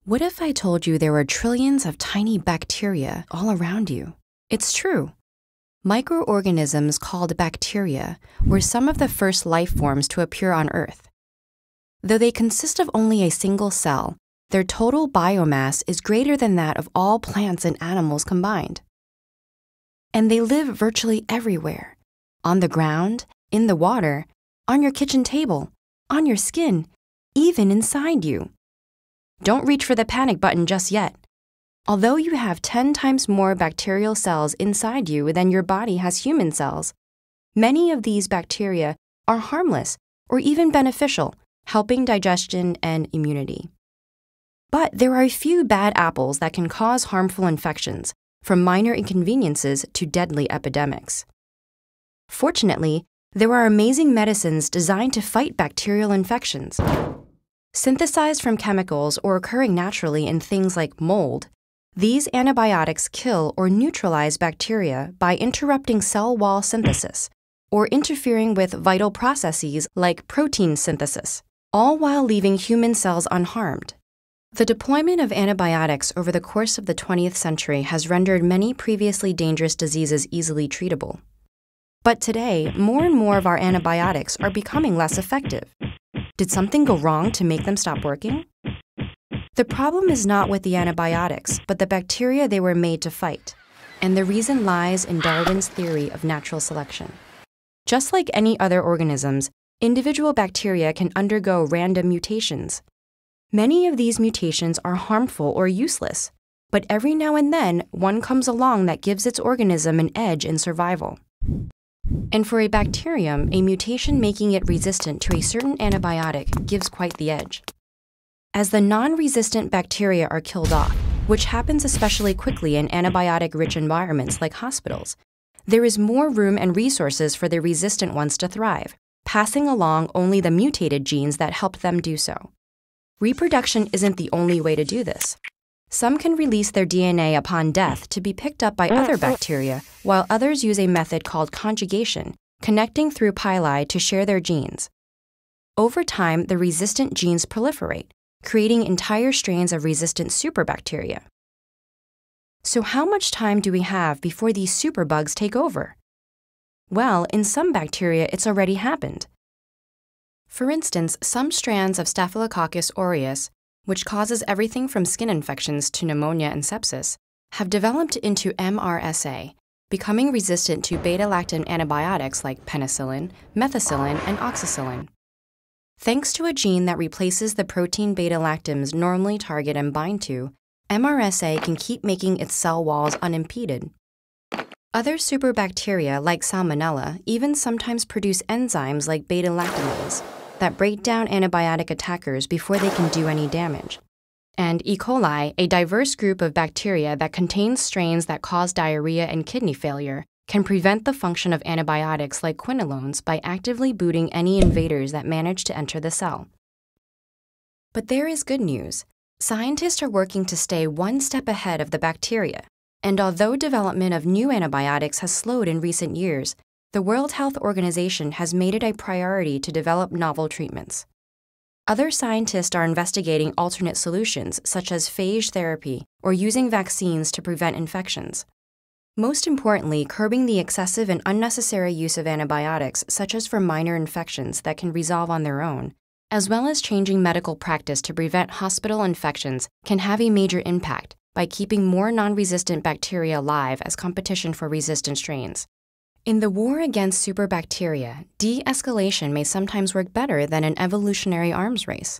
What if I told you there were trillions of tiny bacteria all around you? It's true. Microorganisms called bacteria were some of the first life forms to appear on Earth. Though they consist of only a single cell, their total biomass is greater than that of all plants and animals combined. And they live virtually everywhere, on the ground, in the water, on your kitchen table, on your skin, even inside you. Don't reach for the panic button just yet. Although you have 10 times more bacterial cells inside you than your body has human cells, many of these bacteria are harmless or even beneficial, helping digestion and immunity. But there are a few bad apples that can cause harmful infections, from minor inconveniences to deadly epidemics. Fortunately, there are amazing medicines designed to fight bacterial infections. Synthesized from chemicals or occurring naturally in things like mold, these antibiotics kill or neutralize bacteria by interrupting cell wall synthesis or interfering with vital processes like protein synthesis, all while leaving human cells unharmed. The deployment of antibiotics over the course of the 20th century has rendered many previously dangerous diseases easily treatable. But today, more and more of our antibiotics are becoming less effective. Did something go wrong to make them stop working? The problem is not with the antibiotics, but the bacteria they were made to fight. And the reason lies in Darwin's theory of natural selection. Just like any other organisms, individual bacteria can undergo random mutations. Many of these mutations are harmful or useless, but every now and then, one comes along that gives its organism an edge in survival. And for a bacterium, a mutation making it resistant to a certain antibiotic gives quite the edge. As the non-resistant bacteria are killed off, which happens especially quickly in antibiotic-rich environments like hospitals, there is more room and resources for the resistant ones to thrive, passing along only the mutated genes that helped them do so. Reproduction isn't the only way to do this. Some can release their DNA upon death to be picked up by other bacteria, while others use a method called conjugation, connecting through pili to share their genes. Over time, the resistant genes proliferate, creating entire strains of resistant superbacteria. So how much time do we have before these superbugs take over? Well, in some bacteria, it's already happened. For instance, some strands of Staphylococcus aureus, which causes everything from skin infections to pneumonia and sepsis, have developed into MRSA, becoming resistant to beta-lactam antibiotics like penicillin, methicillin, and oxacillin. Thanks to a gene that replaces the protein beta-lactams normally target and bind to, MRSA can keep making its cell walls unimpeded. Other superbacteria like Salmonella even sometimes produce enzymes like beta-lactamase that break down antibiotic attackers before they can do any damage. And E. coli, a diverse group of bacteria that contains strains that cause diarrhea and kidney failure, can prevent the function of antibiotics like quinolones by actively booting any invaders that manage to enter the cell. But there is good news. Scientists are working to stay one step ahead of the bacteria, and although development of new antibiotics has slowed in recent years, the World Health Organization has made it a priority to develop novel treatments. Other scientists are investigating alternate solutions such as phage therapy or using vaccines to prevent infections. Most importantly, curbing the excessive and unnecessary use of antibiotics such as for minor infections that can resolve on their own, as well as changing medical practice to prevent hospital infections can have a major impact by keeping more non-resistant bacteria alive as competition for resistant strains. In the war against superbacteria, de-escalation may sometimes work better than an evolutionary arms race.